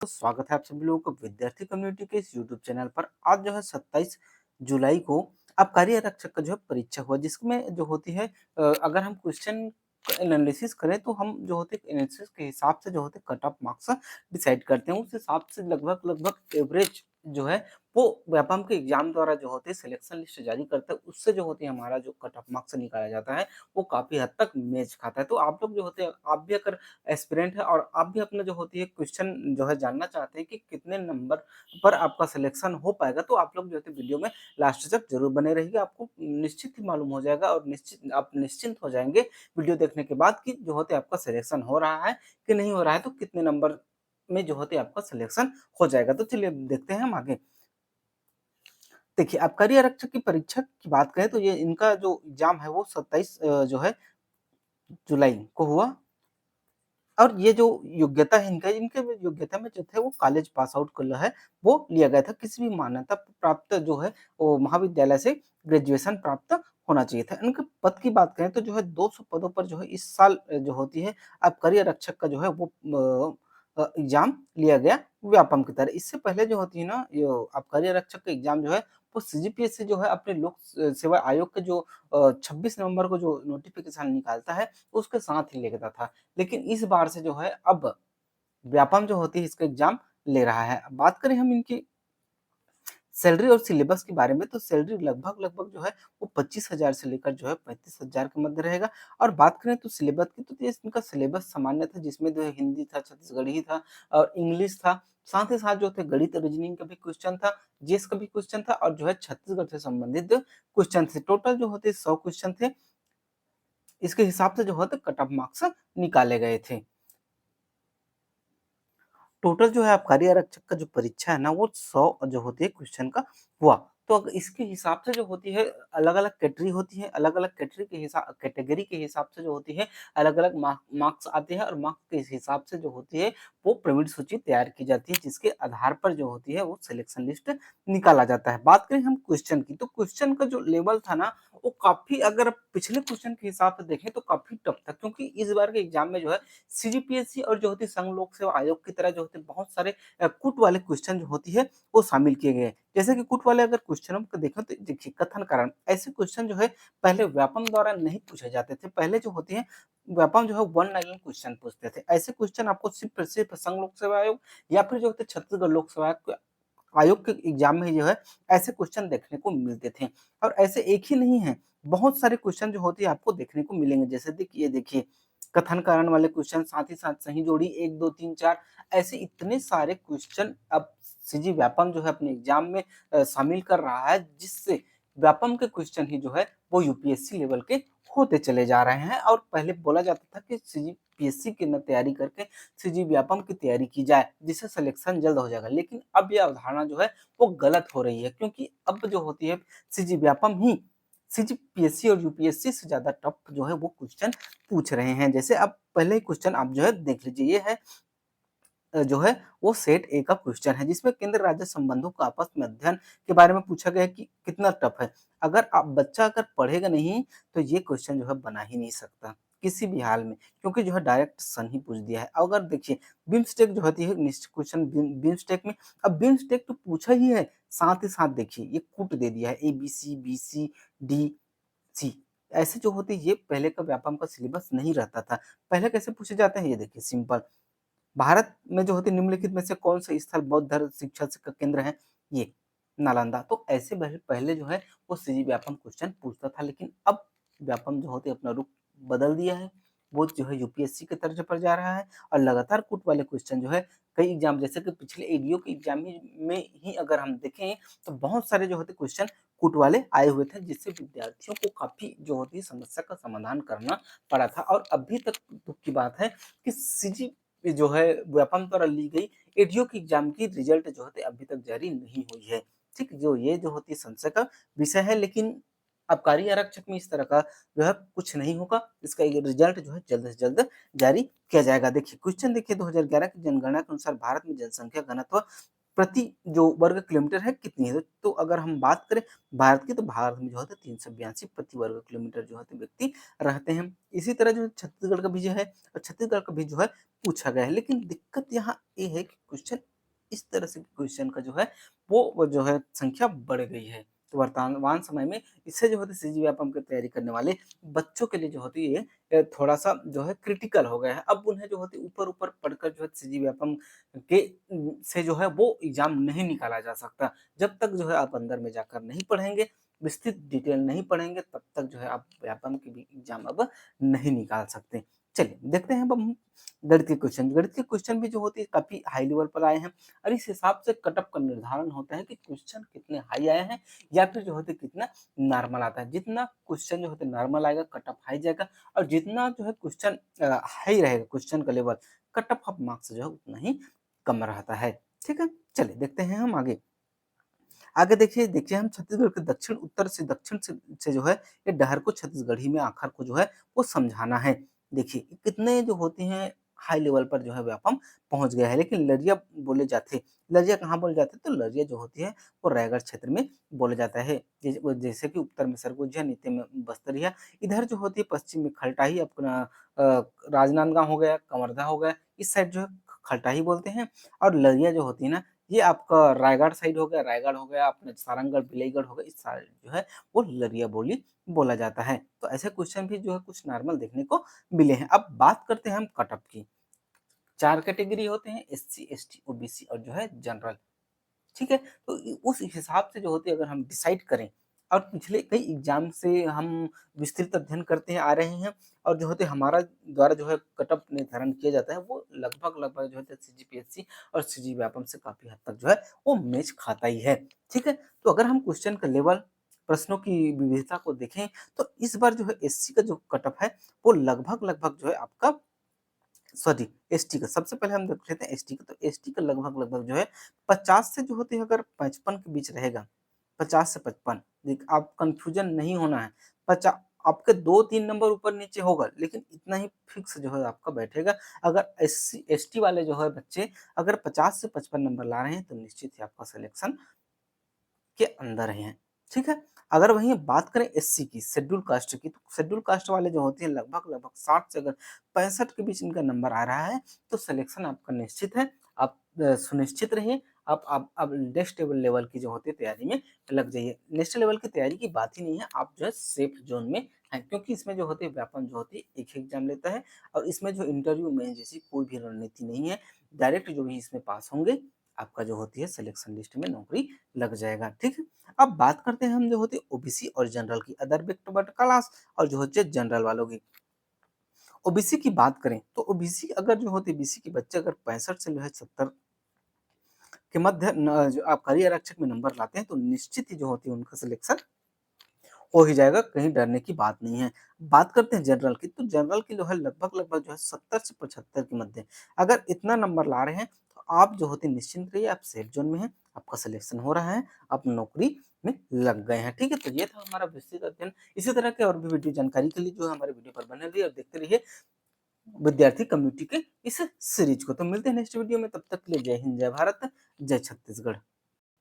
स्वागत है आप सभी लोगों का विद्यार्थी कम्युनिटी के इस यूट्यूब चैनल पर। आज जो है 27 जुलाई को आबकारी आरक्षक का जो है परीक्षा हुआ, जिसमें जो होती है अगर हम क्वेश्चन का एनालिसिस करें तो हम जो होते हैं एनालिसिस के हिसाब से जो होते कट ऑफ मार्क्स डिसाइड करते हैं। उस हिसाब से लगभग लगभग एवरेज जो है वो व्यापम के एग्जाम द्वारा जो होते हैं सिलेक्शन लिस्ट जारी करता है, उससे जो होती है हमारा जो कट ऑफ मार्क्स निकाला जाता है वो काफी हद तक मैच खाता है। तो आप लोग जो होते हैं, आप भी अगर एस्पिरेंट है और आप भी अपना जो होती है क्वेश्चन जो है जानना चाहते हैं कि कितने नंबर पर आपका सिलेक्शन हो पाएगा, तो आप लोग जो है वीडियो में लास्ट तक जरूर बने रहिए। आपको निश्चित ही मालूम हो जाएगा और निश्चित आप निश्चिंत हो जाएंगे वीडियो देखने के बाद कि जो होते आपका सिलेक्शन हो रहा है कि नहीं हो रहा है, तो कितने नंबर में जो होते आपका सिलेक्शन हो जाएगा। तो चलिए देखते हैं हम आगे। देखिए, आबकारी आरक्षक की परीक्षा की बात करें तो ये इनका जो एग्जाम है वो 27 जो है जुलाई को हुआ। और ये जो योग्यता है इनका, इनके योग्यता में जो थे वो कॉलेज पास आउट कर है वो लिया गया था। किसी भी मान्यता प्राप्त जो है वो महाविद्यालय से ग्रेजुएशन प्राप्त होना चाहिए था। इनके पद की बात करें तो जो है 200 पदों पर जो है इस साल जो होती है आबकारी आरक्षक का जो है वो एग्जाम लिया गया व्यापम की तरह। इससे पहले जो होती है ना ये आबकारी आरक्षक का एग्जाम जो है वो सीजीपीएस से जो है अपने लोक सेवा आयोग के जो 26 नवंबर को जो नोटिफिकेशन निकालता है उसके साथ ही लेता था। लेकिन इस बार से जो है अब व्यापम जो होती है इसका एग्जाम ले रहा है। अब बात करें हम इनकी सैलरी और सिलेबस के बारे में, तो सैलरी लगभग लगभग जो है वो 25,000 से लेकर जो है 35,000 के मध्य रहेगा। और बात करें तो सिलेबस की, तो ये इनका सिलेबस सामान्य था, जिसमें जो है हिंदी था, छत्तीसगढ़ी था और इंग्लिश था। साथ ही साथ जो थे गणित रीजनिंग का भी क्वेश्चन था, जीएस का भी क्वेश्चन था और जो है छत्तीसगढ़ से संबंधित क्वेश्चन थे। टोटल जो होते 100 क्वेश्चन थे। इसके हिसाब से जो होते कट ऑफ मार्क्स निकाले गए थे। टोटल जो है आबकारी आरक्षक का जो परीक्षा है ना वो 100 जो होती है क्वेश्चन का हुआ। तो अगर इसके हिसाब से जो होती है अलग-अलग कैटेगरी होती है, अलग-अलग कैटेगरी के हिसाब से जो होती है अलग-अलग मार्क्स आते हैं और मार्क्स के हिसाब से जो होती है वो प्रविष्ट सूची तैयार की जाती है, जिसके आधार पर जो होती है वो सिलेक्शन लिस्ट निकाला जाता है। बात करें हम क्वेश्चन की, तो क्वेश्चन का जो लेवल था ना वो काफ़ी, अगर पिछले क्वेश्चन के हिसाब से देखें तो काफ़ी टफ था, क्योंकि इस बार के एग्जाम में जो है सीजीपीएससी और जो होती है संघ लोक सेवा आयोग की तरह जो होते हैं बहुत सारे कूट वाले क्वेश्चन जो होती है वो शामिल किए गए हैं। जैसे कि कूट वाले अगर क्वेश्चनों को देखें तो देखिए कथन कारण ऐसे क्वेश्चन जो है पहले व्यापम द्वारा नहीं पूछे जाते थे। पहले जो होते हैं व्यापम जो है वन लाइनर क्वेश्चन पूछते थे। ऐसे क्वेश्चन आपको सिर्फ संघ लोक सेवा आयोग या फिर जो होते छत्तीसगढ़ लोक सेवा आयोग के एग्जाम में जो है ऐसे क्वेश्चन देखने को मिलते थे। और ऐसे एक ही नहीं है, बहुत सारे क्वेश्चन जो होते हैं आपको देखने को मिलेंगे। जैसे देखिए कथन कारण वाले क्वेश्चन, साथ ही साथ सही जोड़ी 1 2 3 4, ऐसे इतने सारे क्वेश्चन अब सीजी व्यापम जो है अपने एग्जाम में शामिल कर रहा है, जिससे व्यापम के क्वेश्चन ही जो है वो यूपीएससी लेवल के होते चले जा रहे हैं। और पहले बोला जाता था कि सीजीपीएससी की न तैयारी करके सीजी व्यापम की तैयारी की जाए, जिससे सिलेक्शन जल्द हो जाएगा। लेकिन अब यह अवधारणा जो है वो गलत हो रही है, क्योंकि अब जो होती है सीजी व्यापम ही सीजीपीएससी और यूपीएससी से ज्यादा टफ जो है वो क्वेश्चन पूछ रहे हैं। जैसे अब पहले क्वेश्चन आप जो है देख लीजिए, ये है जो है वो सेट ए का क्वेश्चन है, जिसमें केंद्र राज्य संबंधों का आपस में अध्ययन के बारे में पूछा गया है कि कितना टफ है। अगर आप बच्चा अगर पढ़ेगा नहीं तो ये क्वेश्चन जो है बना ही नहीं सकता किसी भी हाल में, क्योंकि जो है डायरेक्ट सन ही पूछ दिया है। अगर देखिए बिम्स्टेक जो होती है निश्चित क्वेश्चन बिम्स्टेक में, अब बिम्स्टेक तो पूछा ही है, साथ ही साथ देखिए ये कूट दे दिया है ABCBCDC। ऐसे जो होते ये पहले का व्यापम का सिलेबस नहीं रहता था। पहले कैसे पूछे जाते हैं ये देखिए सिंपल, भारत में जो होती है निम्नलिखित में से कौन सा स्थल बौद्ध धर्म शिक्षा का केंद्र है? ये नालंदा। तो ऐसे पहले पहले जो है वो सीजी व्यापम क्वेश्चन पूछता था, लेकिन अब व्यापम जो होते अपना रुख बदल दिया है। वो जो है यूपीएससी के तर्ज पर जा रहा है और लगातार कूट वाले क्वेश्चन जो है कई एग्जाम, जैसे कि पिछले एडीओ के एग्जाम में ही अगर हम देखें तो बहुत सारे जो होते क्वेश्चन कूट वाले आए हुए थे, जिससे विद्यार्थियों को काफी जो होती है समस्या का समाधान करना पड़ा था। और अभी तक दुख की बात है कि सीजी जो है व्यापम द्वारा ली गई एडीओ की एग्जाम की रिजल्ट जो होते अभी तक जारी नहीं हुई है। ठीक, जो ये जो होती है संशय का विषय है, लेकिन आबकारी आरक्षक में इस तरह का जो है कुछ नहीं होगा। इसका ये रिजल्ट जो है जल्द से जल्द जारी किया जाएगा। देखिए क्वेश्चन देखिए 2011 की जनगणना के अनुसार भारत में जनसंख्या घनत्व प्रति जो वर्ग किलोमीटर है कितनी है? तो अगर हम बात करें भारत की, तो भारत में जो है 382 प्रति वर्ग किलोमीटर जो है व्यक्ति रहते हैं। इसी तरह जो छत्तीसगढ़ का भी जो है, और छत्तीसगढ़ का भी जो है पूछा गया है। लेकिन दिक्कत यहाँ ये है कि क्वेश्चन इस तरह से क्वेश्चन का जो है वो जो है संख्या बढ़ गई है। तो वर्तमान समय में इससे जो होती है सीजीव्यापम की तैयारी करने वाले बच्चों के लिए जो होती है थोड़ा-सा जो है क्रिटिकल हो गया है। अब उन्हें जो होती है ऊपर-ऊपर पढ़कर जो है सीजीव्यापम के से जो है वो एग्ज़ाम नहीं निकाला जा सकता। जब तक जो है आप अंदर में जाकर नहीं पढ़ेंगे, विस्तृत डिटेल नहीं पढ़ेंगे, तब तक जो है आप व्यापम की भी एग्ज़ाम अब नहीं निकाल सकते। चलिए देखते हैं अब हम गणित के क्वेश्चन। गणित के क्वेश्चन भी जो होते हैं काफ़ी हाई लेवल पर आए हैं और इस हिसाब से कट ऑफ का निर्धारण होता है कि क्वेश्चन कितने हाई आए हैं या फिर जो होते हैं कितना नॉर्मल आता है। जितना क्वेश्चन जो होते हैं नॉर्मल आएगा, कट ऑफ हाई जाएगा और जितना जो है क्वेश्चन हाई रहेगा क्वेश्चन का लेवल, कट ऑफ मार्क्स जो है उतना ही कम रहता है। ठीक है? चलिए देखते हैं हम आगे। आगे देखिए हम छत्तीसगढ़ के दक्षिण उत्तर से दक्षिण से जो है ये डहर को छत्तीसगढ़ी में आखर को जो है वो समझाना है। देखिए कितने जो होते हैं हाई लेवल पर जो है व्यापम पहुँच गया है, लेकिन लरिया बोले जाते। लरिया कहाँ बोले जाते हैं? तो लरिया जो होती है वो रायगढ़ क्षेत्र में बोला जाता है। जैसे कि उत्तर में सरगुजा, नीचे में बस्तरिया, इधर जो होती है पश्चिम में खलटाही अपना राजनांदगाँव हो गया, कवर्धा हो गया, इस साइड जो है खलटाही बोलते हैं और लरिया जो होती है ना ये आपका रायगढ़ साइड हो गया अपने सारंगढ़, बिलाईगढ़ हो गया, इस साइड जो है वो लरिया बोली बोला जाता है। तो ऐसे क्वेश्चन भी जो है कुछ नॉर्मल देखने को मिले हैं। अब बात करते हैं हम कट ऑफ की। 4 कैटेगरी होते हैं एससी, एसटी, ओबीसी और जो है जनरल। ठीक है? तो उस हिसाब से जो होती है अगर हम डिसाइड करें और पिछले कई एग्ज़ाम से हम विस्तृत अध्ययन करते आ रहे हैं और जो होते हैं हमारा द्वारा जो है कट ऑफ निर्धारण किया जाता है वो लगभग जो है सीजीपीएससी और सीजी व्यापम से काफ़ी हद तक जो है वो मैच खाता ही है। ठीक है? तो अगर हम क्वेश्चन का लेवल, प्रश्नों की विविधता को देखें तो इस बार जो है एससी का जो कट ऑफ है वो लगभग जो है आपका सॉरी एसटी का सबसे पहले हम देख लेते हैं एसटी का। तो एसटी का लगभग जो है 50 से जो होती है अगर 55 के बीच रहेगा, 50 से 55 देख आप कन्फ्यूजन नहीं होना है। पचा आपके 2-3 नंबर ऊपर-नीचे होगा लेकिन इतना ही फिक्स जो है आपका बैठेगा। अगर एससी एसटी वाले जो है बच्चे अगर 50 से 55 नंबर ला रहे हैं तो निश्चित ही आपका सिलेक्शन के अंदर हैं, ठीक है? अगर वहीं बात करें एससी की, शेड्यूल कास्ट की, तो शेड्यूल कास्ट वाले जो होते हैं लगभग 60 से अगर 65 के बीच इनका नंबर आ रहा है, तो सिलेक्शन आपका निश्चित है। आप सुनिश्चित रहिए, आप अब नेक्स्ट लेवल की जो होती है तैयारी में लग जाइए। नेक्स्ट लेवल की तैयारी की बात ही नहीं है, आप जो है सेफ ज़ोन में हैं, क्योंकि इसमें जो होती है व्यापम जो होती है एक ही एग्ज़ाम लेता है और इसमें जो इंटरव्यू में जैसी कोई भी रणनीति नहीं है। डायरेक्ट जो भी इसमें पास होंगे, आपका जो होती है सिलेक्शन लिस्ट में नौकरी लग जाएगा, ठीक है? अब बात करते हैं हम जो होती है ओबीसी और जनरल की, अदर बैकवर्ड क्लास और जो होती है जनरल वालों की। ओबीसी की बात करें तो ओबीसी अगर जो होती है बीसी के बच्चे अगर 65 से जो है 70 के मध्य न जो आबकारी आरक्षक में नंबर लाते हैं तो निश्चित ही जो होती है उनका सिलेक्शन हो ही जाएगा, कहीं डरने की बात नहीं है। बात करते हैं जनरल की, तो जनरल की जो है लगभग जो है 70 से 75 के मध्य। अगर इतना नंबर ला रहे हैं, तो आप जो होते हैं निश्चिंत रहिए, आप सेफ ज़ोन में हैं, आपका सिलेक्शन हो रहा है, आप नौकरी में लग गए हैं, ठीक है? तो ये था हमारा विस्तृत अध्ययन। इसी तरह के और भी वीडियो जानकारी के लिए जो है हमारे वीडियो पर बने रहिए और देखते रहिए विद्यार्थी कम्युनिटी के इस सीरीज को। तो मिलते हैं नेक्स्ट वीडियो में, तब तक के लिए जय हिंद, जय भारत, जय छत्तीसगढ़।